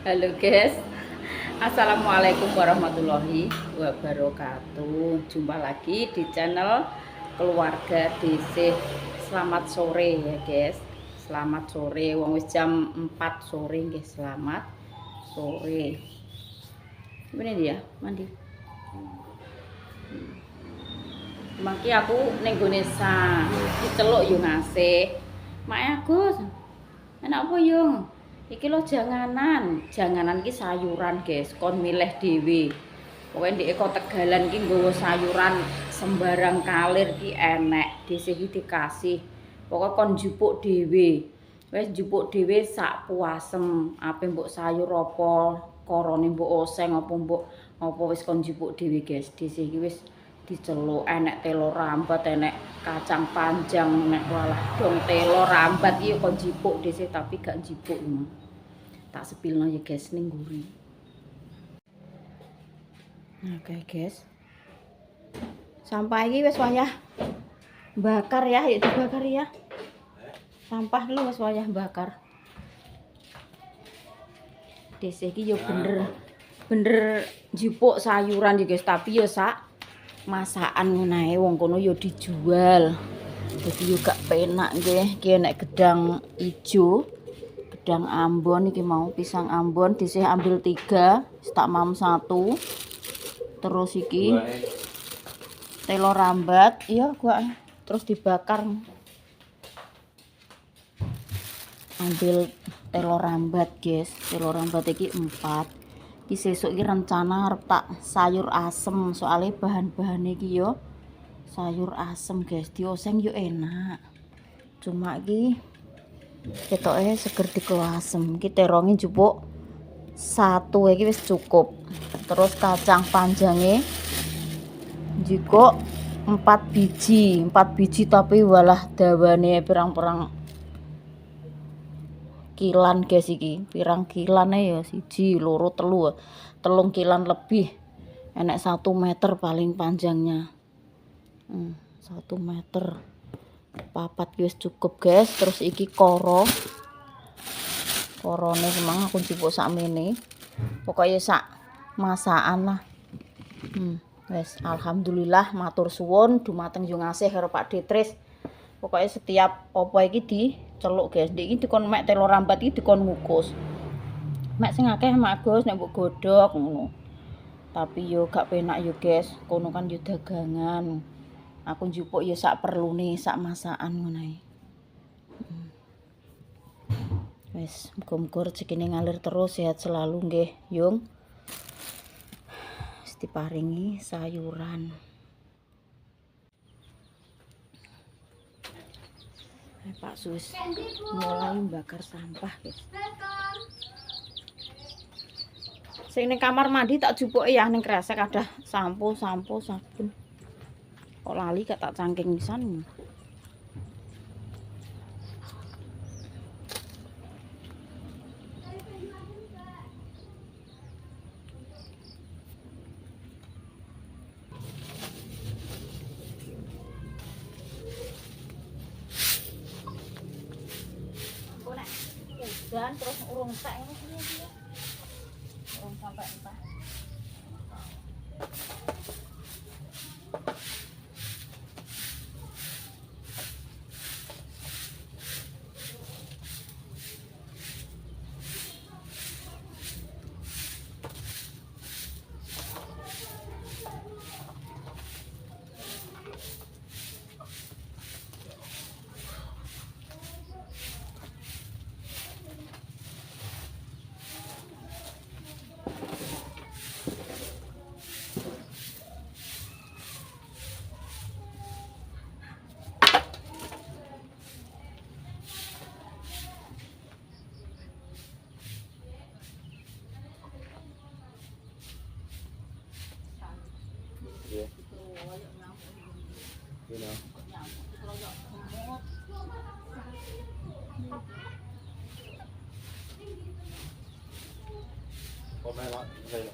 Halo guys, Assalamualaikum warahmatullahi wabarakatuh. Jumpa lagi di channel Keluarga DC. Selamat sore ya guys. Selamat sore. Wong wis jam 4 sore guys. Selamat sore. Ini dia mandi. Mangki aku ning gone diceluk yo ngasih. Mak Agus. Enak apa yo? Iki lo janganan ki sayuran guys, kon milih dhewe. Pokoke ndek eko Tegalan ki nggawa sayuran sembarang kalir ki enek, dhisik ki dikasih. Pokoke kon njupuk dhewe. Wis njupuk dhewe sak puasem, ape mbok sayur apa, korone mbok oseng apa wis kon njupuk dhewe guys. Dhisik ki wis diceluk enek telo rambat, enek kacang panjang, nek walah dong telo rambat iki kon njupuk dhisik tapi gak njupuk. Tak sepilno ya guys ning nguri. Nah, oke guys. Sampah iki wis wayah bakar ya, yuk dibakar ya. Sampah dulu wis wayah bakar. Dese iki yo bener njupuk sayuran ya guys, tapi yo sak masakan ngono ae wong kono yo dijual. Jadi yo gak penak nggih, iki nek gedang ijo. Gedang Ambon iki mau pisang Ambon dhisik ambil 3, tak mam 1. Terus iki telo rambat, iya gua terus dibakar. Ambil telo rambat, guys. Telo rambat iki 4. Iki sesuk iki rencana arep tak sayur asem, soalnya bahan-bahane iki yo sayur asem, guys. Dioseng yo enak. Cuma iki ketoke seger dikelo asem. Iki teronge njupuk 1 iki wis cukup. Terus kacang panjange njupuk 4 biji. 4 biji tapi walah dawane pirang-pirang kilan guys iki. Pirang kilane ya 1, 2, 3. 3 kilan lebih. Enek 1 meter paling panjangnya. 1 meter. 4 wis cukup guys. Terus iki korone semang aku njupuk sakmene. Pokoknya sak masakan lah. Wis alhamdulillah matur suwun dumateng yo ngasih karo Pak Detris. Pokoknya setiap apa iki diceluk guys. Ndek iki dikon mek telo rambat iki dikon ngukus. Mek sing akeh Mak Agus nek mbok godhog ngono. Tapi yo gak penak yo guys. Kono kan yo dagangan. Aku njupuk ya sak perlune, sak masakan ngono ae. Wis, muga-muga rezekine ngalir terus, sehat selalu nggih, Yung. Wis diparingi sayuran. Pak Sus mulai bakar sampah, guys. Sing ning kamar mandi tak jupuke ya ning kresek ada sampo, sabun. Kok lali gak tak cangking pisan. Dan terus urung tek ini dia. Urung sampai entah. Yeah. You know. Có mấy loại đây là.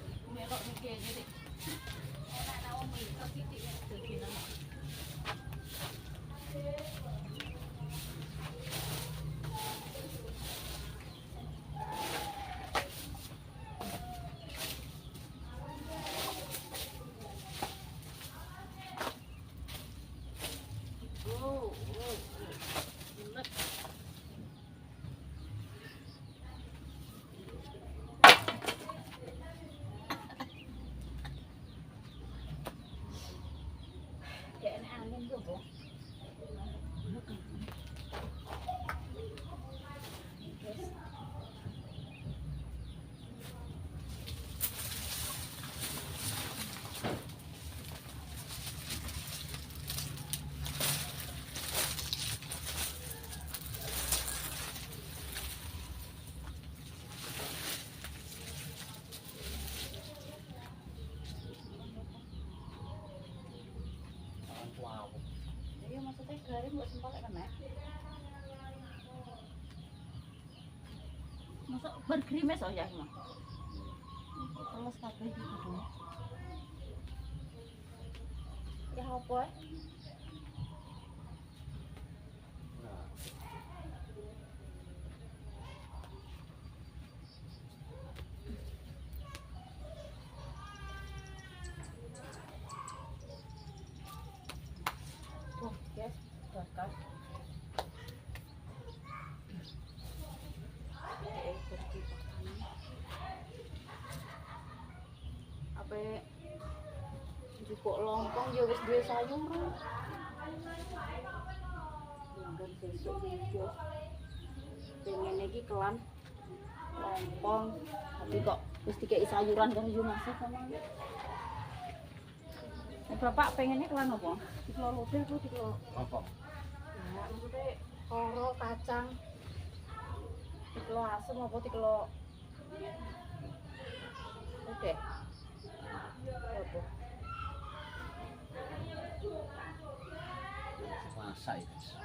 Wis empalek kan nek. Masuk bergrimes oh ya mah. Terus kabeh iki kudu. Ya apa ya? Wah, guys, bakal. Apa jupuk lompong ya wis duwe sayuran. Manggon sesuk iki. Pengen iki kelan lompong, tapi kok wis dikei sayuran kan yo masih sama. Bapak pengennya kelan apa? Dikelo lodeh apa dikelo Apa? ya maksudnya koro kacang dikelo asem apa dikelo lodeh apa Masak itu.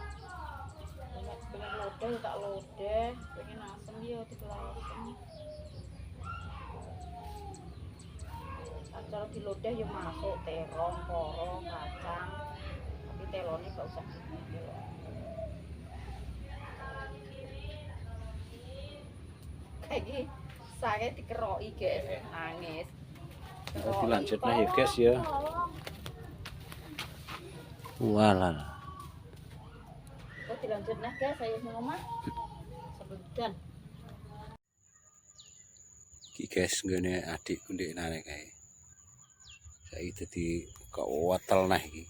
pengen lodeh ya tak lodeh pengen asem ya dikelo asem cara di lodeh ya masuk terong, koro, kacang tapi telonnya gak usah kayak gini saya dikeroki guys nangis Dilanjutnya ya guys ya. Walah. kok dilanjutnya guys saya di rumah sebentar Iki guys ngene adikku ndek nane kae. Saiki dadi kewetel nah iki.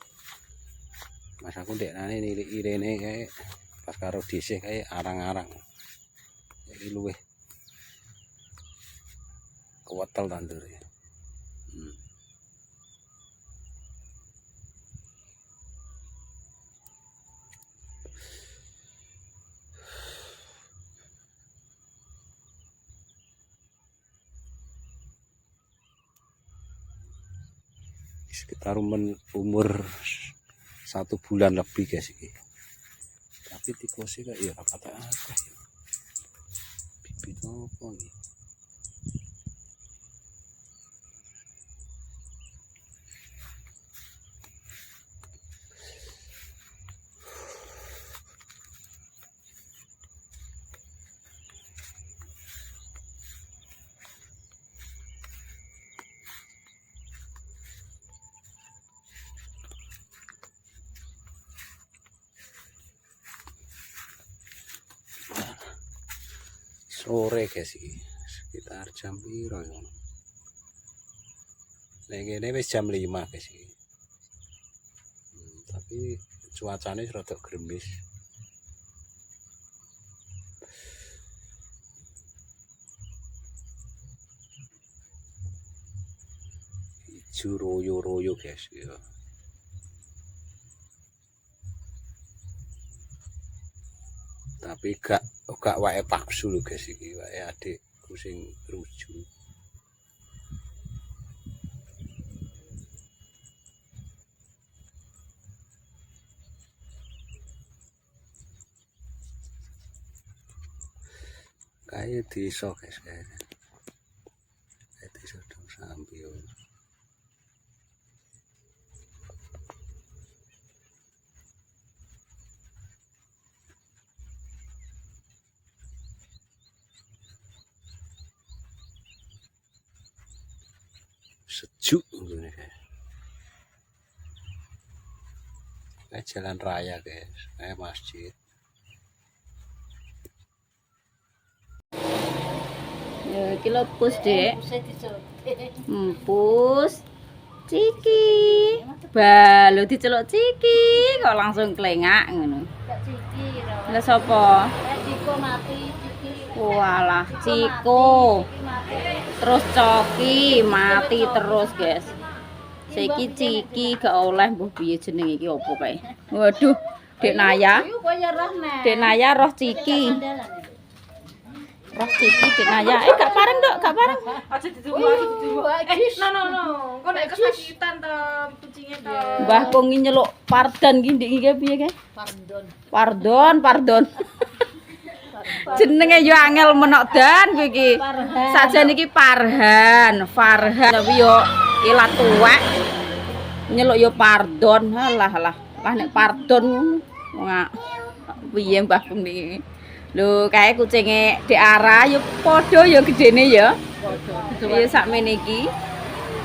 Mas aku ndek nane nilik irene kae pas karo dhisik kae arang-arang. Iki luwih kewetel tandure. Sekitar umur 1 bulan lebih guys ini. Tapi tikusnya kayak ya kata apa ya? Bibit apa nih? Sore guys iki sekitar jam piro ya. Nek ngene wis jam 5 guys iki. Tapi cuacane rada gerimis. Ijo royo-royo guys ya. Tapi gak wae paksu lho guys iki, wae adikku sing ruju. Kayak desa guys kayaknya. Kayak desa dong sambil. Sejuk ini guys. Kayak jalan raya guys, kayak masjid. ya iki lho pus dek pus ciki balu diceluk ciki kok langsung klengak ngono lha sapa walah Ciko terus Coki mati terus guys saiki Ciki gak oleh mbuh piye jeneng iki opo kae waduh Dek Naya roh Ciki Roh ciki dik Naya. Gak pareng, Dok, gak pareng. Aja ditunggu. No. Kok nek kesakitan to kucingnya to. Mbah kok nyeluk pardan ki ndik iki piye ke? Pardon. Jenenge yo angel menok dan kowe iki. Sajane iki Farhan. Tapi yo ilat tuwek. Nyeluk yo pardon. Lah nek pardon ngono. Piye Mbah kok niki? Lho kae kucinge Dek Ara yo padha yo gedene ya. Padha. Ya sakmene iki.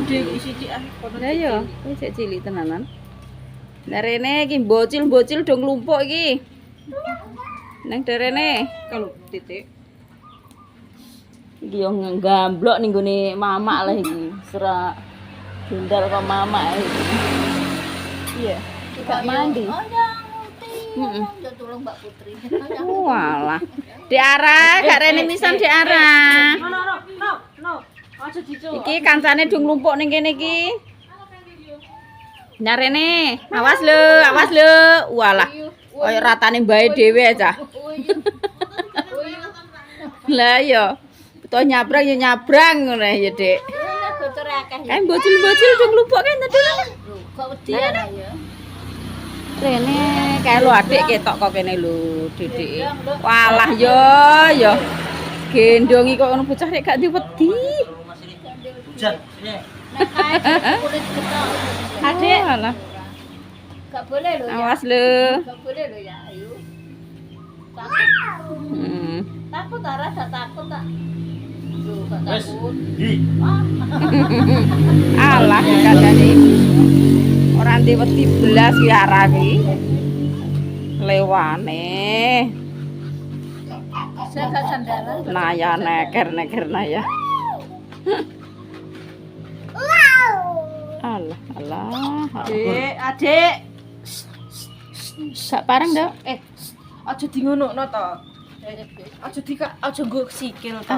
Di sithik ah. Lah yo, wis cilik tenanan. Lah rene iki bocil-bocil do nglumpuk iki. Nang derene Kalau titik. iki yo nggamblok ning gone mamak lah iki. Sera jundal kok mamak iki. Iya, gak mandi. Heeh. Tolong Mbak Putri. Walah. Dek Ara, gak rene misan Dek Ara. No. Aja dicuk. Iki kancane do nglumpuk ning kene iki. Nyarene, awas lho. Walah. Kaya ratane mbae dhewe aja. Lah ya. To nyabrang ya nyabrang ngono ya, Dik. Bocor akeh ya. Bocil-bocil do nglumpuk kene to. Kok wedi ya. Rene kae lho adik ketok kok kene lho, Didik. Walah ya. Gendongi kok ngono bocah nek gak diwedi. Nek kae kulit ketok. Adik, walah. Gak boleh lho ya. Awas lho. Gak boleh lho ya. Ayo. Takut Ara, gak takut tak. Loh, gak takut. Alah kadane. Ora diwedi belas ki Ara ki. Lewane. Saya gak sandaran. Naya neker Naya. Alah. Adik. Gak pareng, Dok. Aja di ngonokno to. Aja nggo sikil to.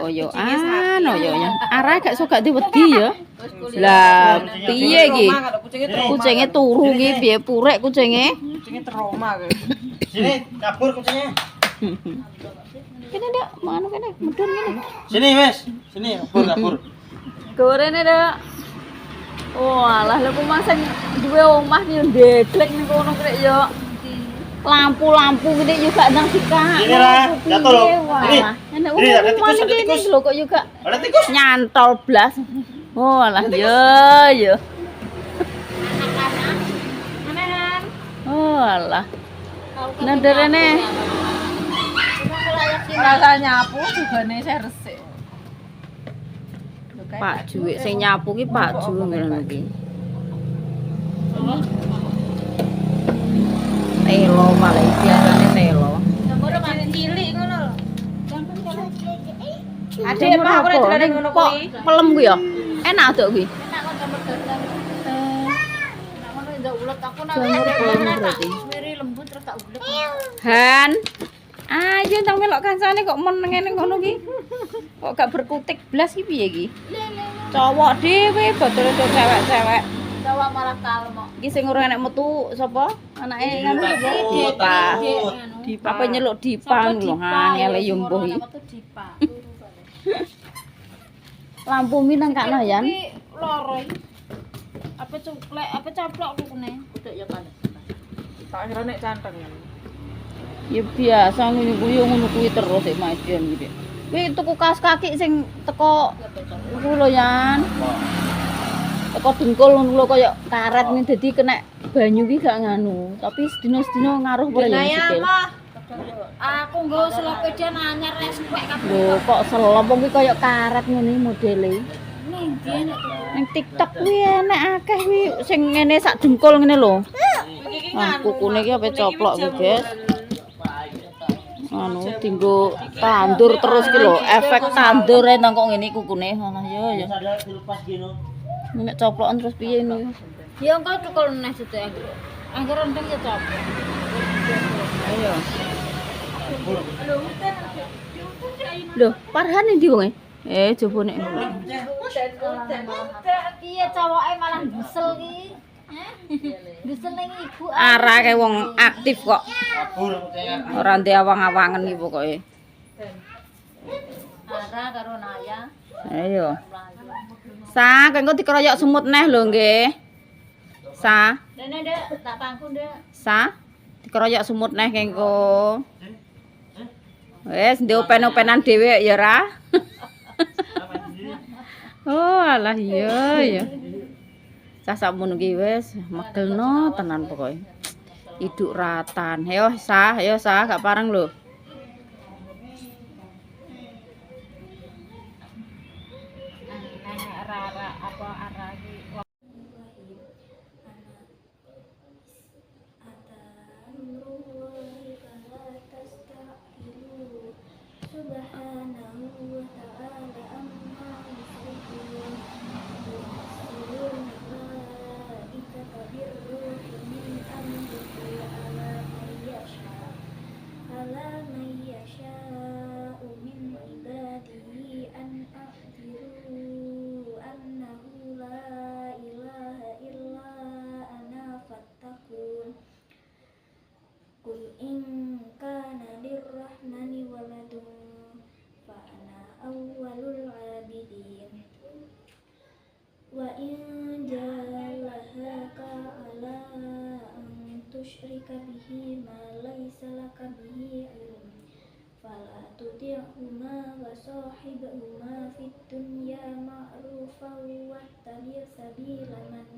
Oyo. Ya. Ara gak sok gak diwedi ya. Lah, piye iki? Kucinge turu ki piye purek kucinge? Kucinge trauma kowe. Sini, kabur kucingnya. Kene, Dok, mano kene, medun kene. Sini, Mas. Sini, kabur. Gorene, Dok. Walah, lha ku mang sing duwe omah ki ndeglek ning kono krek yo. Lampu-lampu gede juga nang sika. Ini lah, jatuh loh. Ini. Enak Ini, ada tikus, ada gini tikus. lho kok juga Ada tikus. nyantol blas. Walah, yo. Anehan. Walah. Nah derene Rasa nyapu jugane saya resik. Pak Juwik sing nyapu ki Pak Ju ngono iki. Telo Malaysia kan telo. Nomor mati cilik ngono lho. Adik Pak aku nek dolan ngono Kok kuwi. pelem ku ya? Enak tok kuwi. Enak kok nomor dandang. Nek ngono ndak ulet aku nak Jamur pelem berarti. miri lembut terus tak ulet. Han. Ayo tang melok kancane kok men ngene ngono ki. Kok gak berkutik blas ki piye ki? Cowok dhewe botol cewek-cewek. Cowok malah kalem kok. Iki sing ora enek metu sapa? Anake ngono ya. Dipa. Dipa. Apa nyeluk Dipa lho, angel yo mbuh iki. Dipa. Lampu mi nang Kak Nayan. Iki loro iki. Apa cuklek, apa caplok kukune. Kudu ya kan. Tak kira nek canteng. Ya biasa ngono kuwi terus sik majen iki. Kuwi tuku kaos kaki sing teko iku lho Yan. Teko dengkul ngono lho kaya karet nih dadi kena banyu ki gak nganu, tapi sedina-sedina ngaruh ora ya sikil. Aku nggo selopedan anyar nek suwek kabeh. Lho kok selop kuwi kaya karet ngene modele. Ning ndi nek Ning TikTok kuwi enek akeh kuwi sing ngene sak dengkul ngene lho. Ah, kukune iki ape coplok iki, Guys. Anu tinggo tandur terus ki lho, efek tandur nang kok ngene kukune. Ngono ya. Ada dilepas gini. Nek coplokan terus piye ini? ya engko tukul neh sedek anggur. Anggur rendeng ya coplok. Ayo. Loh, Farhan ndi wong e? Coba nek. Piye cowoke malah busel ki? Busel ning ibu. Arah kayak wong aktif kok. Kabur kucingnya. Ora ndek awang-awangen iki pokoke. Ara karo Naya. Ayo. Sa, engko dikeroyok semut neh lho nggih. Sa, Dene Dek, tak pangku Dek. sa dikeroyok semut neh engko. Wes ndek open-openan dhewe ya ra. Oh, alah iya ya. Cah sakmono ki wis megelno tenan pokoke. Iduk ratan. Ayo sa, gak pareng lho. Ara apa ara iki. Qul in kana lirrahmani waladun fa ana awwalul abidin wa in jahaka ala an tusyrika bihi ma laysa laka bihi ilm fala tuti'huma wa sahibhuma fid dunya ma'rufa wa tabi' sabila man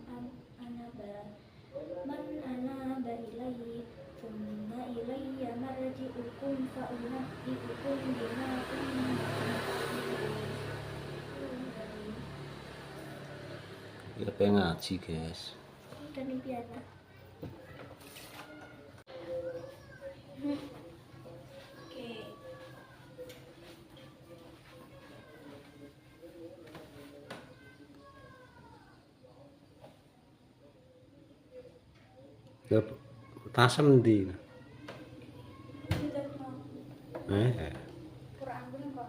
anaba ilayhi thumma ilayya marji'ukum fa unabbi'ukum bima kuntum ta'malun. Ya pengen ngaji, guys. Dan biasa. Oke. Ya tasem ndi? Sudah mau Quran pun kok.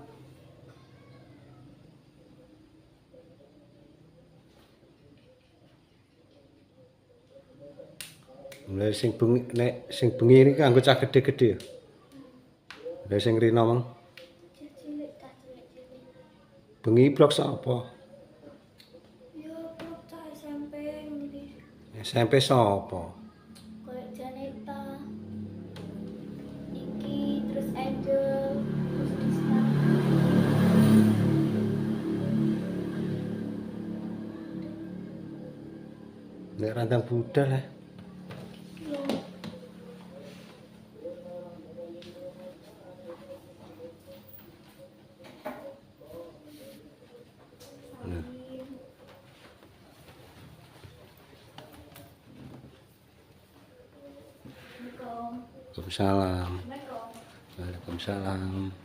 Mulai sing bengi ini kanggo cah gede-gede. Lah sing rino mang. Cilik tak cilik. Bengi blok sapa? Yo blok cah SMP ngendi. SMP sapa? Kayak Janeta. Iki terus Angel, terus Dista. Nek randang budal lah. Waalaikumsalam. Waalaikumsalam.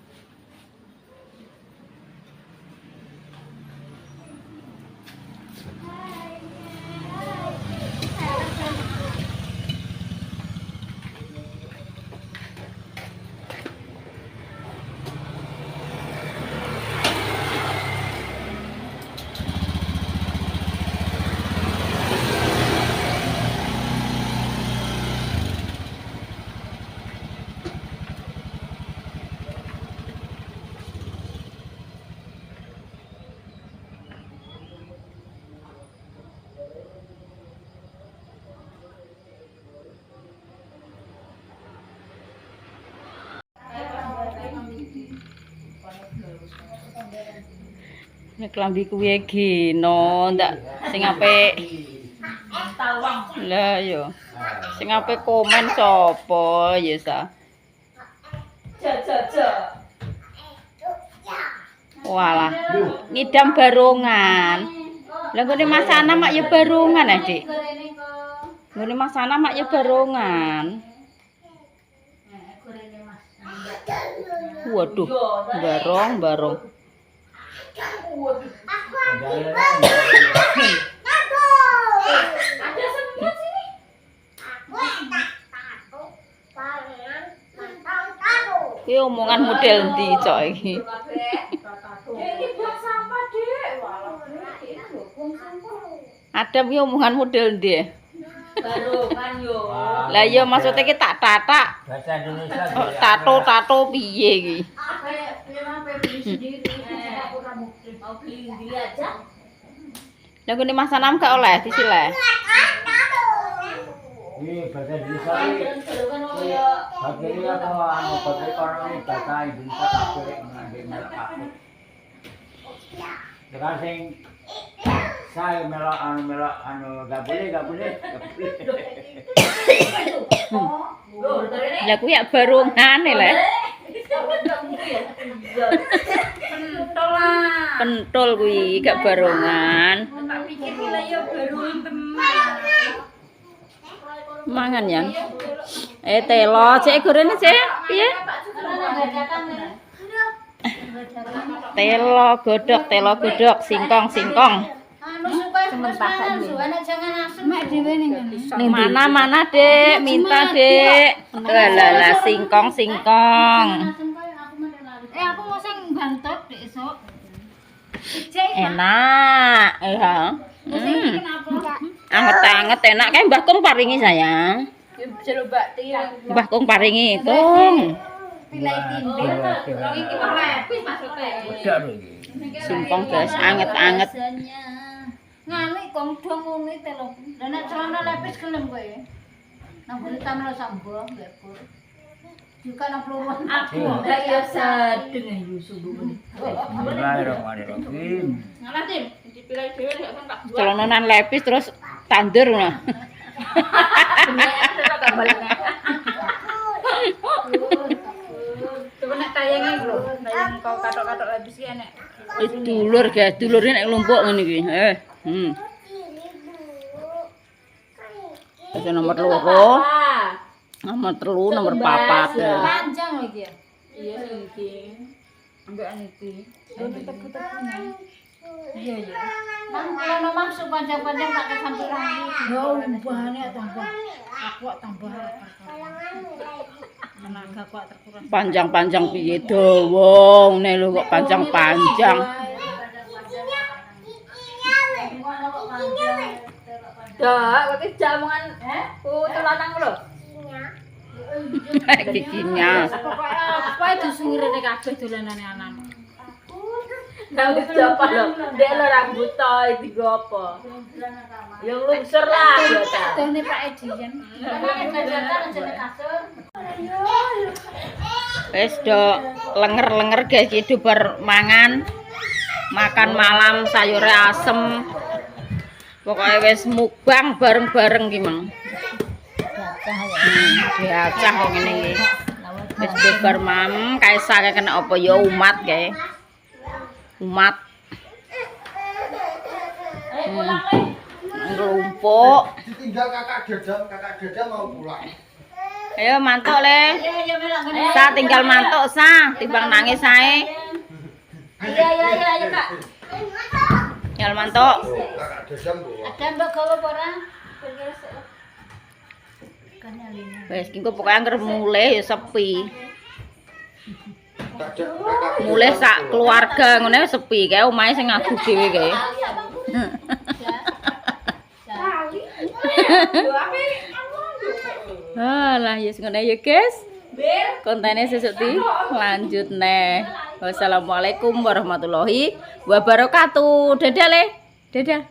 Nek klambi kuwi gino ndak sing apik. Lah yo. Sing apik komen sapa ya sa? Walah. Ngidam barongan. Lah ngene Mas Ana mak ya barongan, Adik. Ngene Mas Ana mak ya barongan. Waduh, barong. Ada semut sini. Ki omongan model ndi cok iki? Ini buang sampah, Dek. Walah, ini lho buang sampah. Adam ki omongan model ndi? Baru kan yo. Lah iya maksudnya ki tak tatak. Bahasa Indonesia. Oh, tato piye iki? Lah kene Mas Anam gak oleh disileh. Ini bahasa Indonesia. Akhirnya kalau anu pakai orang bahasa Indonesia tak boleh mengambil melak aku. Sekarang sing saya melak anu gak boleh. Lah kuwi ya barungane le. Pentul kuwi gak barongan. Tak pikir lah ya baru teman. Mangan ya. Telo, cek gorene cek. Piye? Telo godhok, singkong. Mana, Dek? Minta, Dek. Lah, singkong. Aku mau sing bantot dek esuk. Enak. Ya. Anget-anget enak kae Mbah Kung paringi sayang. Coba tiang. Mbah Kung paringi, Kung. Iki mah lepis maksudnya. Singkong guys, anget-anget. Ngalik kong dong ngene telo. Lah nek celana lepis gelem kowe. Nang berita melo sambo lepur. Juga nang pluwon. Aku gak ya sedeng ayo subuh ini. Bismillahirrahmanirrahim. Ngalah Tim, dipilih dhewe gak kan tak buat. Celononan lepis terus tandur nah. Coba nek tayangnya lho, tayang kau katok-katok habis ki enek. Dulur guys, dulure nek lumpuk ngene iki. Itu nomor 2, nomor 3, nomor 4. Panjang lho iki ya. Iya iki. Ambek iki. Iya ya. Nang kalau maksud panjang-panjang tak kesampiran iki. Ya ubahane tambah. Aku tambah. Tenaga kok terkurang. Panjang-panjang piye dawa ngene lho kok panjang-panjang. Dak, kok jamungan lanang lho. Giginya. Pokoke disuwirene kabeh dolanane anak. Rambut apa lho? Ndek lho rambut to iki go apa? Ya lungsur lah ya ta. Dene Pak Edian. Wis do lenger-lenger guys iki bar mangan. Makan malam sayure asem. Pokoknya wis mukbang bareng-bareng ki mang. Diacah kok ngene iki. Wis bar mam kaisa kena apa ya umat kae. Umat. Ngelumpuk. Tinggal kakak Dada mau pulang. Ayo mantuk le. Sa tinggal mantuk sa, timbang nangis sae. Iya Kak. Tinggal mantuk. Kakak Dada bawa. Ada mbok gawa apa ora? Wis engko pokoke anggere mulih ya sepi. Kakak Mulih sak keluarga ngene sepi kae omahe sing ngaku dhewe kae. Lah ya ngono ya guys. Kontennya sesuk lanjut neh. Wassalamualaikum warahmatullahi wabarakatuh. Dadah le. Dadah.